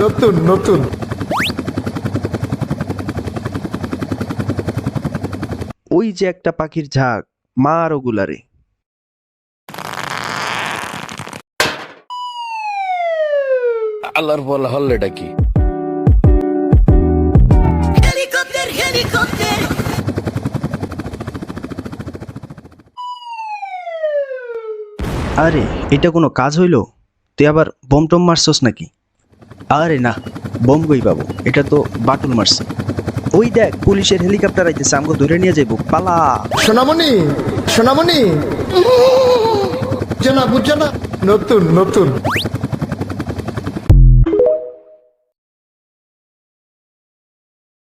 নতুন নতুন। ওই যে একটা পাখির ঝাঁক, মার ওগুলারে। আল্লাহর বলা হল্লেটা কি? Helicóptero, helicóptero. আরে এটা কোনো কাজ হইলো? তুই আবার বোম টম মারছস নাকি? আরে না, বোম কই পাবো, এটা তো বাটুল মারছে। ওই দেখ পুলিশের হেলিকপ্টার আইতেছে, আমগো ধরে নিয়ে যাইবো, পালা। সোনামণি, সোনামণি, বুঝছো না বুঝছো না, নতুন নতুন।